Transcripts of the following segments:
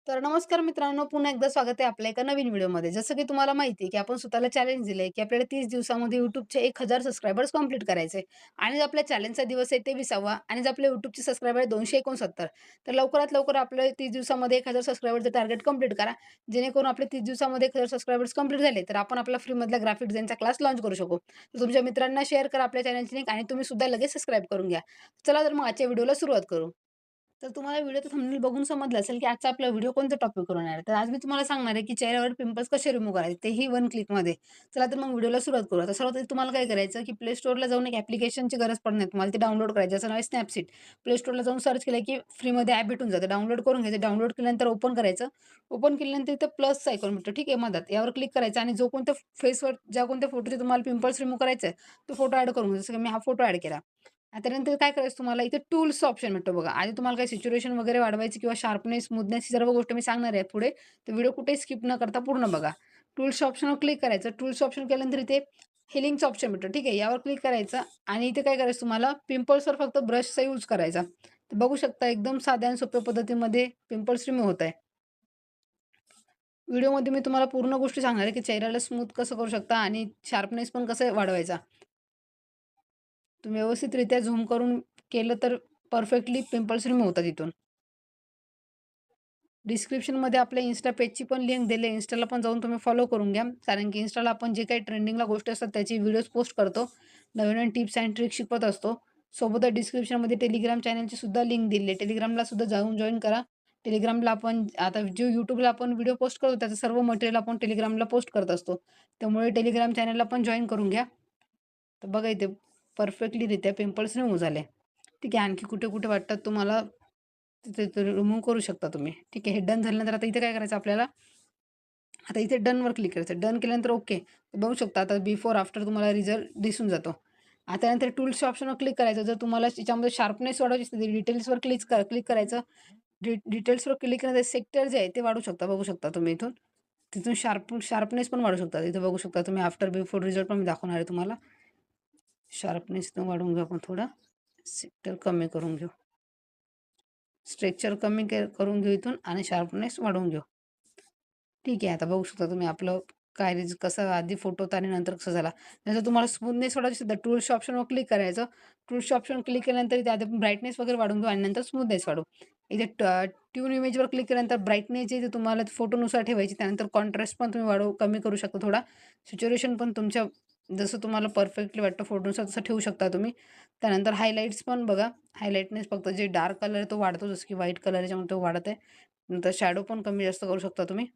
तर नमस्कार मित्रांनो, पुन्हा एकदा स्वागत आहे आपल्या एका नवीन व्हिडिओमध्ये. जसं की तुम्हाला माहिती आहे, की आपण स्वतःला चॅलेंज दिलंय, की आपल्याला 30 दिवसामध्ये YouTubeचे 1000 सबस्क्रायबर्स कंप्लीट करायचे आणि जो आपल्या चॅलेंजचा दिवस आहे ते 20वा आणि जो आपल्या YouTubeचे सबस्क्रायबर आहे 269. तर लवकरात लवकर आपलं 30 दिवसामध्ये 1000 सबस्क्रायबरचं टार्गेट कंप्लीट करा. जेणेकरून आपले 30 दिवसामध्ये 1000 सबस्क्रायबर्स कंप्लीट झाले, तर आपण आपला फ्रीमधला ग्राफिक डिझाइनचा क्लास लॉन्च करू शकू. तर तुमच्या मित्रांना शेअर करा आपल्या चॅनलची लिंक आणि तुम्ही सुद्धा लगेच सबस्क्राईब करून घ्या. चला तर मग आजच्या व्हिडिओला सुरुवात करू. तर तुम्हाला व्हिडिओचं थंबनेल बघून समजलं असेल, की आजचा आपला व्हिडिओ कोणत्या टॉपिकवर होणार आहे. तर आज मी तुम्हाला सांगणार आहे, की चेहऱ्यावर पिंपल्स कसे रिमूव्ह करायचे, तेही वन क्लिकमध्ये. चला तर मग व्हिडिओला सुरुवात करू. आता सर्वात आधी तुम्हाला काय करायचं, की Play Storeला जाऊन एक ॲप्लिकेशनची गरज पडणार नाही तुम्हाला. ते डाउनलोड करायचं. ज्याचं नाव आहे Snapseed. Play Storeला जाऊन सर्च केलं, की फ्रीमध्ये ॲप भेटून जातं. डाउनलोड करून घ्यायचं. डाउनलोड केल्यानंतर ओपन करायचं. ओपन केल्यानंतर इथं प्लसचा आयकॉन भेटतो, ठीक आहे, मधात. यावर क्लिक करायचं आणि जो कोणत्या फेसवर ज्या कोणत्या फोटोचे तुम्हाला पिंपल्स रिमूव्ह करायचा आहे, तो फोटो ॲड करून घ्यायचा. जसं की मी हा फोटो ॲड केला. त्यानंतर काय करायचं तुम्हाला इथे टूल्सचा ऑप्शन भेटतो बघा. आधी तुम्हाला काही सॅच्युरेशन वगैरे वाढवायची किंवा शार्पनेस, स्मूथनेस ही सर्व गोष्ट मी सांगणार आहे पुढे. तर व्हिडिओ कुठेही स्किप न करता पूर्ण बघा. टूल्सच्या ऑप्शनवर क्लिक करायचं. टूल्सचं ऑप्शन केल्यानंतर इथे हेलिंगचं ऑप्शन भेटतं. ठीक आहे. यावर क्लिक करायचं आणि इथे काय करायचं तुम्हाला पिंपल्सवर फक्त ब्रशचा यूज करायचा. तर बघू शकता एकदम साध्या आणि सोप्या पद्धतीमध्ये पिंपल्स रिमूव्ह होत आहे. व्हिडिओमध्ये मी तुम्हाला पूर्ण गोष्टी सांगणार आहे, की चेहऱ्याला स्मूथ कसं करू शकता आणि शार्पनेस पण कसं वाढवायचा. तुम्ही व्यवस्थितरित्या झूम करून केलं तर परफेक्टली पिंपल्स रिमूव्ह होतात इथून. डिस्क्रिप्शनमध्ये आपल्या Insta पेजची पण लिंक दिली आहे. Instaला पण जाऊन तुम्ही फॉलो करून घ्या. कारण की Instaला आपण जे काही ट्रेंडिंगला गोष्टी असतात त्याची व्हिडिओज पोस्ट करतो. नवीन-नवीन टिप्स अँड ट्रिक्स शिकवत असतो. सोबतच डिस्क्रिप्शनमध्ये टेलिग्राम चॅनलची सुद्धा लिंक दिली आहे. टेलिग्रामला सुद्धा जाऊन जॉइन करा. टेलिग्रामला आपण आता जो YouTubeला आपण व्हिडिओ पोस्ट करतो त्याचं सर्व मटेरियल आपण टेलिग्रामला पोस्ट करत असतो. त्यामुळे टेलिग्राम चॅनलला पण जॉइन करून घ्या. तर बघा इथे परफेक्टलीरित्या पिंपल्स रिमूव्ह झाले. ठीक आहे. आणखी कुठे-कुठे वाटतात तुम्हाला तिथे ते रिमूव्ह करू शकता तुम्ही. ठीक आहे. हे डन झाल्यानंतर आता इथे काय करायचं आपल्याला, आता इथे डनवर क्लिक करायचं. डन केल्यानंतर ओके. बघू शकता आता बिफोर आफ्टर तुम्हाला रिझल्ट दिसून जातो. आता त्यानंतर टूल्सच्या ऑप्शनवर क्लिक करायचं. जर तुम्हाला याच्यामध्ये शार्पनेस वाढवायची असेल तर डिटेल्सवर क्लिक करायचं. डिटेल्सवर क्लिक केल्यानंतर सेक्टर जे आहे ते वाढवू शकता. बघू शकता तुम्ही इथून. तिथून शार्पनेस पण वाढवू शकता. इथे बघू शकता तुम्ही आफ्टर बिफोर रिझल्ट पण मी दाखवणार आहे तुम्हाला. शार्पनेस इथून वाढवून घेऊ आपण थोडा. सेक्टर कमी करून घेऊ. स्ट्रेक्चर करून घेऊ इथून आणि शार्पनेस वाढवून घेऊ. ठीक आहे. आता बघू शकता तुम्ही आपलं काय कसं आधी फोटो होता आणि नंतर कसं झाला. नंतर तुम्हाला स्मूथनेस वाढवायची असेल तर टूल्सच्या ऑप्शनवर क्लिक करायचं. टूल्सच्या ऑप्शनवर क्लिक केल्यानंतर इथे आधी ब्राईटनेस वगैरे वाढवून घेऊ आणि नंतर स्मूथनेस वाढवू. इथे ट्यून इमेजवर क्लिक केल्यानंतर ब्राईटनेस जे तुम्हाला फोटोनुसार ठेवायची. त्यानंतर कॉन्ट्रास्ट पण तुम्ही कमी करू शकता थोडा. सॅच्युरेशन पण तुमच्या जसं तुम्हाला परफेक्टली वाटतं फोटोनुसार तसं ठेवू शकता तुम्ही. त्यानंतर हायलाइट्स पण बघा. हायलाइटनेस फक्त जे डार्क कलर आहे तो वाढतो जसं की व्हाईट कलर याच्यामध्ये तो वाढत आहे. नंतर शॅडो पण कमी जास्त करू शकता तुम्ही.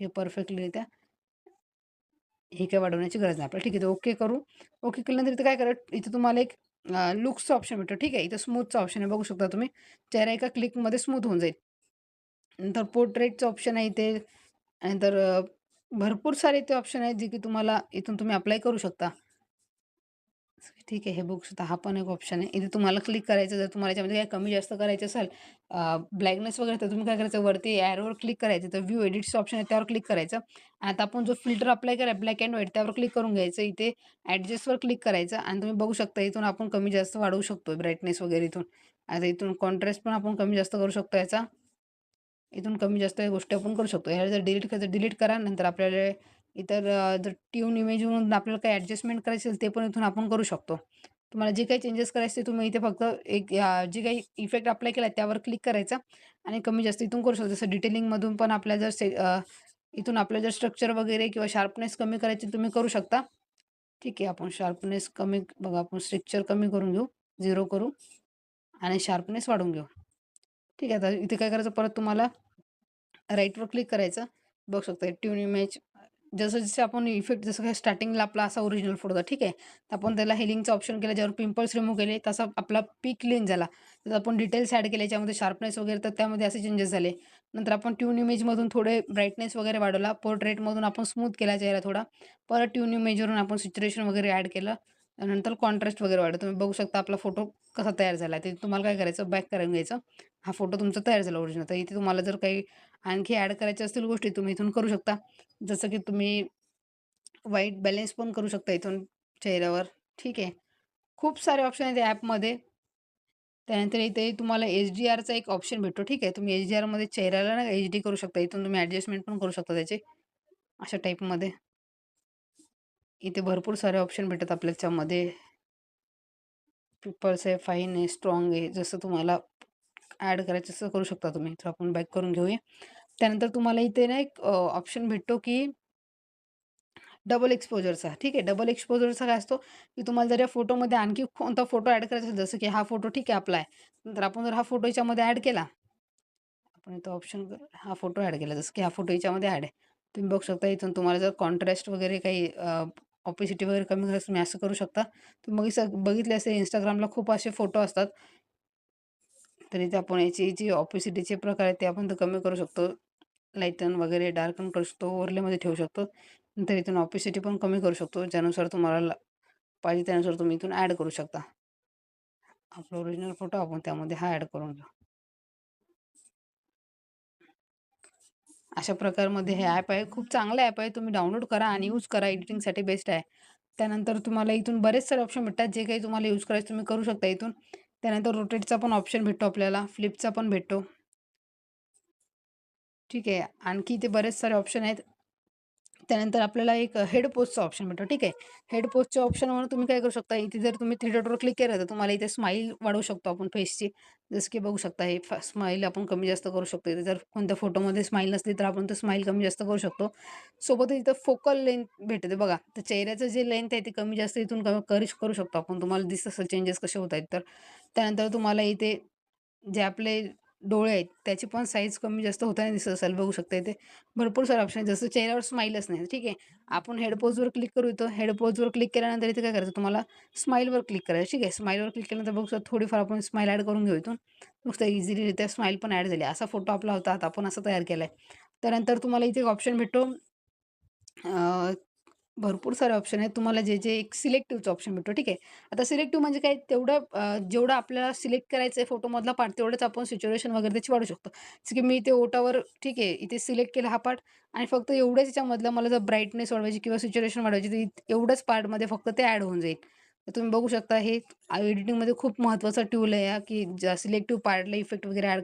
हे परफेक्टलीरित्या हे काही वाढवण्याची गरज नाही आपल्याला. ठीक आहे, तर ओके करू. ओके केल्यानंतर इथे काय करा, इथे तुम्हाला एक लुक्सचा ऑप्शन भेटतो. ठीक आहे, इथे स्मूथचा ऑप्शन आहे बघू शकता तुम्ही. चेहरा एका क्लिकमध्ये स्मूथ होऊन जाईल. नंतर पोर्ट्रेटचं ऑप्शन आहे इथे. नंतर भरपूर सारे इथे ऑप्शन आहेत जे की तुम्हाला इथून तुम्ही अप्लाय करू शकता. ठीक आहे, हे बघू शकता. हा पण एक ऑप्शन आहे. इथे तुम्हाला क्लिक करायचं. जर तुम्हाला याच्यामध्ये काही कमी जास्त करायचं असेल, ब्लॅकनेस वगैरे, तर तुम्ही काय करायचं वरती एरोवर क्लिक करायचं. तर व्ह्यू एडिट्सचं ऑप्शन आहे त्यावर क्लिक करायचं. आता आपण जो फिल्टर अप्लाय केला ब्लॅक एंड व्हाईट त्यावर क्लिक करून घ्यायचं. इथे ॲडजस्टवर क्लिक करायचं आणि तुम्ही बघू शकता इथून आपण कमी जास्त वाढवू शकतो ब्राईटनेस वगैरे इथून. आता इथून कॉन्ट्रास्ट पण आपण कमी जास्त करू शकतो याचा. इथून कमी जास्त या गोष्टी आपण करू शकतो. ह्याला जर डिलीट करायचं डिलीट करा. नंतर आपल्याला इतर जर ट्यून इमेजवरून आपल्याला काही ॲडजस्टमेंट करायची असेल ते पण इथून आपण करू शकतो. तुम्हाला जे काही चेंजेस करायचे ते तुम्ही इथे फक्त एक जे काही इफेक्ट अप्लाय केला त्यावर क्लिक करायचा आणि कमी जास्त इथून करू शकतो. जसं डिटेलिंगमधून पण आपल्याला जर इथून आपल्याला जर स्ट्रक्चर वगैरे किंवा शार्पनेस कमी करायची तुम्ही करू शकता. ठीक आहे, आपण शार्पनेस कमी बघा आपण स्ट्रक्चर कमी करून घेऊ, 0 करू आणि शार्पनेस वाढवून घेऊ. ठीक आहे, आता इथे काय करायचं परत तुम्हाला राईटवर क्लिक करायचं. बघू शकता ट्यून इमेज जसं-जसं आपण इफेक्ट जसं काय स्टार्टिंगला आपला असा ओरिजिनल फोटो होता, ठीक आहे. तर आपण त्याला हेलिंगचं ऑप्शन केलं, ज्यावर पिंपल्स रिमूव्ह केले, तसा आपला पीक क्लीन झाला. तर आपण डिटेल्स ॲड केले, याच्यामध्ये शार्पनेस वगैरे, तर त्यामध्ये असे चेंजेस झाले. नंतर आपण ट्यून इमेजमधून थोडे ब्राईटनेस वगैरे वाढवला. पोर्ट्रेटमधून आपण स्मूथ केला चेहरा थोडा. परत ट्यून इमेजवरून आपण सॅच्युरेशन वगैरे ॲड केलं. नंतर कॉन्ट्रास्ट वगैरे वाढवलं. तुम्ही बघू शकता आपला फोटो कसा तयार झाला. ते तुम्हाला काय करायचं, बॅक करून घ्यायचं. हा फोटो तुमचा तयार झाला ओरिजिनल. तर इथे तुम्हाला जर काही आणखी ॲड करायच्या असतील गोष्टी, तुम्ही इथून करू शकता. जसं की तुम्ही व्हाईट बॅलन्स पण करू शकता इथून चेहऱ्यावर. ठीक आहे. खूप सारे ऑप्शन आहेत या ॲपमध्ये. त्यानंतर इथे तुम्हाला एच-डी-आरचा एक ऑप्शन भेटतो, ठीक आहे. तुम्ही एच-डी-आरमध्ये चेहऱ्याला ना एच-डी करू शकता. इथून तुम्ही ॲडजस्टमेंट पण करू शकता त्याचे, अशा टाईपमध्ये. इथे भरपूर सारे ऑप्शन भेटतात आपल्याला याच्यामध्ये. पिपल्स आहे, फाईन आहे, स्ट्राँग आहे. जसं तुम्हाला ॲड करायचं तसं करू शकता तुम्ही. तर आपण बॅक करून घेऊया. त्यानंतर तुम्हाला इथे ना एक ऑप्शन भेटतो, की डबल एक्सपोजरचा. ठीक आहे. डबल एक्सपोजरचा काय असतो, की तुम्हाला जर या फोटोमध्ये आणखी कोणता फोटो ॲड करायचा असेल, जसं की हा फोटो ठीक आहे आपला आहे. नंतर आपण जर हा फोटो याच्यामध्ये ॲड केला, आपण इथं ऑप्शन हा फोटो ॲड केला, जसं की हा फोटो याच्यामध्ये ॲड आहे. तुम्ही बघू शकता इथून तुम्हाला जर कॉन्ट्रास्ट वगैरे काही ऑपेसिटी वगैरे कमी करायचं तुम्ही असं करू शकता. तुम्ही बघितले असेल Instagramला खूप असे फोटो असतात. तर इथे आपण याची जी ऑपेसिटीचे प्रकार आहेत ते आपण तर कमी करू शकतो. लाईटन वगैरे डार्कन करू शकतो, ओव्हरलेमध्ये ठेवू शकतो. नंतर इथून ऑपेसिटी पण कमी करू शकतो. ज्यानुसार तुम्हाला पाहिजे त्यानुसार तुम्ही इथून ॲड करू शकता. आपला ओरिजिनल फोटो आपण त्यामध्ये हा ॲड करून घेऊ. अशा प्रकारमध्ये हे ॲप आहे. खूप चांगलं ॲप आहे. तुम्ही डाउनलोड करा आणि यूज करा. एडिटिंगसाठी बेस्ट आहे. त्यानंतर तुम्हाला इथून बरेच सारे ऑप्शन भेटतात. जे काही तुम्हाला यूज करायचं तुम्ही करू शकता इथून. त्यानंतर रोटेटचा पण ऑप्शन भेटतो आपल्याला. फ्लिपचा पण भेटतो. ठीक आहे. आणखी इथे बरेच सारे ऑप्शन आहेत. त्यानंतर आपल्याला एक हेड पोजचा ऑप्शन भेटतो, ठीक आहे. हेड पोजच्या ऑप्शनवर तुम्ही काय करू शकता, इथे जर तुम्ही थ्री डॉटवर क्लिक केलं तर तुम्हाला इथे स्माईल वाढवू शकतो आपण फेसची. जसं की बघू शकता हे स्माईल आपण कमी जास्त करू शकतो. इथे जर कोणत्या फोटोमध्ये स्माईल नसली तर आपण तर स्माईल कमी जास्त करू शकतो. सोबतच इथं फोकल लेंथ भेटते बघा. तर चेहऱ्याचं जे लेंथ आहे ते कमी जास्त इथून करू शकतो आपण. तुम्हाला दिसत असेल चेंजेस कसे होत आहेत तर. त्यानंतर तुम्हाला इथे जे आपले डोळे आहेत त्याची पण साईज कमी जास्त होताना दिसत असेल बघू शकता इथे. भरपूर सारे ऑप्शन आहेत जसं चेहऱ्यावर स्माईलच नाही, ठीक आहे. आपण हेड पोजवर क्लिक करू इथं. हेड पोजवर क्लिक केल्यानंतर इथे काय करायचं तुम्हाला स्माईलवर क्लिक करायचं, ठीक आहे. स्माईलवर क्लिक केल्यानंतर बघू शकता थोडीफार आपण स्माईल ॲड करून घेऊ इथून. नुसतं इझिलीरित्या स्माईल पण ॲड झाली. असा फोटो आपला होता, आता आपण असा तयार केलाय. त्यानंतर तुम्हाला इथे एक ऑप्शन भेटतो भरपूर सारे ऑप्शन आहेत. तुम्हाला जे एक सिलेक्टिव्हचा ऑप्शन भेटतो, ठीक आहे. आता सिलेक्टिव्ह म्हणजे काय तेवढं जेवढं आपल्याला सिलेक्ट करायचं आहे फोटोमधला पार्ट तेवढंच आपण सॅच्युरेशन वगैरे त्याची वाढवू शकतो. जसं की मी इथे ओठावर ठीक आहे, इथे सिलेक्ट केला हा पार्ट आणि फक्त एवढंच याच्यामधलं मला जर ब्राईटनेस वाढवायची किंवा सॅच्युरेशन वाढवायची तर एवढंच पार्टमध्ये फक्त ते ॲड होऊन जाईल. तर तुम्ही बघू शकता हे एडिटिंगमध्ये खूप महत्त्वाचा टूल आहे हा, की सिलेक्टिव्ह पार्टला इफेक्ट वगैरे ॲड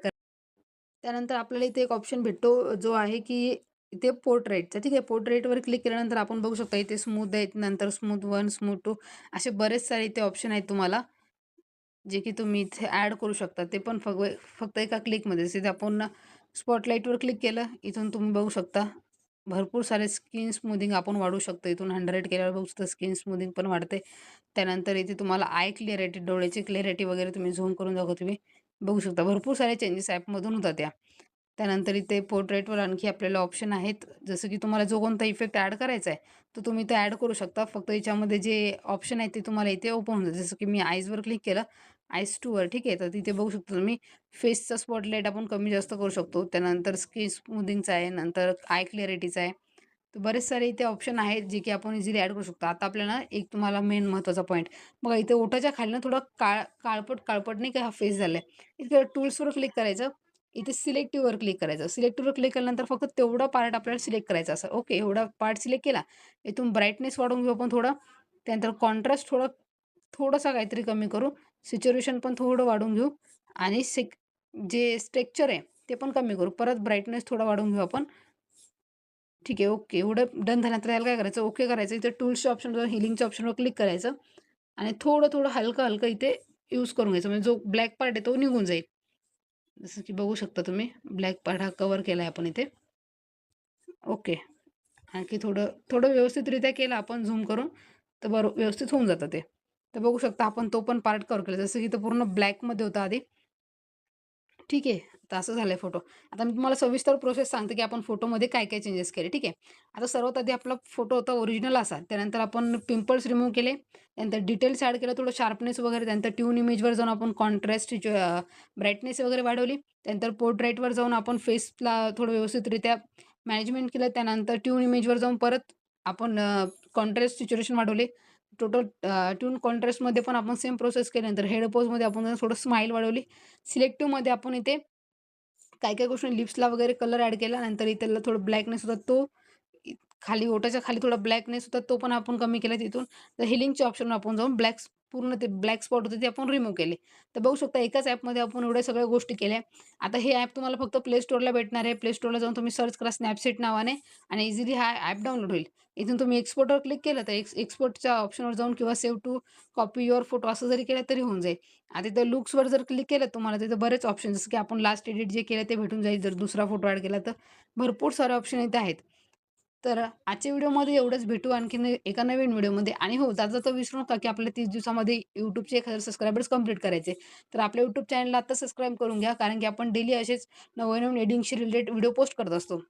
त्यानंतर आपल्याला इथे एक ऑप्शन भेटतो जो आहे की इथे पोर्ट्रेटचा ठीक आहे. पोर्ट्रेटवर क्लिक केल्यानंतर आपण बघू शकता इथे स्मूथ आहेत, नंतर स्मूथ 1, स्मूथ 2 असे बरेच सारे इथे ऑप्शन आहेत तुम्हाला, जे की तुम्ही इथे ॲड करू शकता. ते पण फक्त एका क्लिकमध्ये. जसे आपण स्पॉटलाईटवर क्लिक केलं, इथून तुम्ही बघू शकता भरपूर सारे स्किन स्मूथिंग आपण वाढवू शकतो. इथून 100 केल्यावर बघू शकता स्किन स्मूथिंग पण वाढते. त्यानंतर इथे तुम्हाला आय क्लिअरिटी, डोळ्याची क्लिअरिटी वगैरे तुम्ही झूम करून दाखवतो तुम्ही बघू शकता. भरपूर सारे चेंजेस ॲपमधून होतात त्या. त्यानंतर इथे पोर्ट्रेटवर आणखी आपल्याला ऑप्शन आहेत. जसं की तुम्हाला जो कोणता इफेक्ट ॲड करायचा आहे, तो तुम्ही इथे ॲड करू शकता. फक्त याच्यामध्ये जे ऑप्शन आहेत ते तुम्हाला इथे ओपन होऊन जसं की मी आयजवर क्लिक केलं, आयज 2 वर ठीक आहे. तर तिथे बघू शकता तुम्ही फेसचा स्पॉटलाईट आपण कमी जास्त करू शकतो. त्यानंतर स्किन स्मूथिंगचा आहे, नंतर आय क्लॅरिटीचा आहे. तर बरेच सारे इथे ऑप्शन आहेत, जे की आपण इझिली ॲड करू शकतो. आता आपल्याला एक तुम्हाला मेन महत्त्वाचा पॉइंट बघा इथे ओठाच्या खाली ना थोडा काळपट नाही का हा फेस झालाय. इथे टूल्सवर क्लिक करायचं. इथे सिलेक्टिव्हवर क्लिक करायचं. सिलेक्टिव्हवर क्लिक केल्यानंतर फक्त तेवढा पार्ट आपल्याला सिलेक्ट करायचा असं. ओके, एवढा पार्ट सिलेक्ट केला. इथून ब्राईटनेस वाढवून घेऊ आपण थोडा. त्यानंतर कॉन्ट्रास्ट थोडासा काहीतरी कमी करू. सॅच्युरेशन पण थोडं वाढवून घेऊ आणि जे स्ट्रक्चर आहे ते पण कमी करू. परत ब्राईटनेस थोडा वाढवून घेऊ आपण. ठीक आहे, ओके. एवढं डन झाल्यानंतर याला काय करायचं, ओके करायचं. इथे टूल्सच्या ऑप्शनवर, हीलिंगच्या ऑप्शनवर क्लिक करायचं आणि थोडं-थोडं, हलकं-हलकं इथे यूज करून घ्यायचं. म्हणजे जो ब्लॅक पार्ट आहे तो निघून जाईल. जसं की बघू शकता तुम्ही ब्लॅक पार्ट हा कव्हर केला आहे आपण इथे. ओके. आणखी थोडं थोडं व्यवस्थितरित्या केलं आपण झूम करून, तर व्यवस्थित होऊन जातं ते. तर बघू शकता आपण तो पण पार्ट कव्हर केला. जसं की तो पूर्ण ब्लॅकमध्ये होता आधी. ठीक आहे. तर असं झालंय फोटो. आता मी तुम्हाला सविस्तर प्रोसेस सांगते, की आपण फोटोमध्ये काय-काय चेंजेस केले. ठीक आहे. आता सर्वात आधी आपला फोटो होता ओरिजिनल असा. त्यानंतर आपण पिंपल्स रिमूव्ह केले. त्यानंतर डिटेल्स ॲड केलं, थोडं शार्पनेस वगैरे. त्यानंतर ट्यून इमेजवर जाऊन आपण कॉन्ट्रास्ट ब्राईटनेस वगैरे वाढवली. त्यानंतर पोर्ट्रेटवर जाऊन आपण फेसला थोडं व्यवस्थितरित्या मॅनेजमेंट केलं. त्यानंतर ट्यून इमेजवर जाऊन परत आपण कॉन्ट्रास्ट सॅच्युरेशन वाढवले. टोटल ट्यून कॉन्ट्रास्टमध्ये पण आपण सेम प्रोसेस केल्यानंतर हेड पोजमध्ये आपण थोडं स्माईल वाढवली. सिलेक्टिव्हमध्ये आपण इथे काही-काही गोष्टी लिप्सला वगैरे कलर ॲड केला. नंतर इथला थोडं ब्लॅकनेस होता तो खाली ओठाच्या खाली थोडा ब्लॅकनेस होता तो पण आपण कमी केला तिथून. तर हिलिंगच्या ऑप्शनवर आपण जाऊन पूर्ण ते ब्लॅक स्पॉट होते ते आपण रिमूव्ह केले. तर बघू शकता एकाच ॲपमध्ये आपण एवढ्या सगळ्या गोष्टी केल्या. आता हे ॲप तुम्हाला फक्त प्ले स्टोअरला भेटणार आहे. प्ले स्टोअरला जाऊन तुम्ही सर्च करा Snapseed नावाने आणि इझिली हा ॲप डाउनलोड होईल. इथून तुम्ही एक्सपोर्टवर क्लिक केलं तर एक्सपोर्टच्या ऑप्शनवर जाऊन किंवा save to copy your photo असं जरी केलं तरी होऊन जाईल. आता इथं लुक्सवर जर क्लिक केलं तुम्हाला तिथं बरेच ऑप्शन जसं की आपण लास्ट एडिट जे केलं ते भेटून जाईल. जर दुसरा फोटो ॲड केला तर भरपूर सारे ऑप्शन इथे आहेत. तर आजच्या व्हिडिओमध्ये एवढंच. भेटू आणखीन एका नवीन व्हिडिओमध्ये आणि हो जाता विसरू नका की आपल्याला 30 दिवसामध्ये YouTubeचे 1000 सबस्क्रायबर्स कंप्लीट करायचे. तर आपल्या YouTube चॅनलला आता सबस्क्राईब करून घ्या कारण की आपण डेली असेच नवीन-नवीन एडिटिंगशी रिलेटेड व्हिडिओ पोस्ट करत असतो.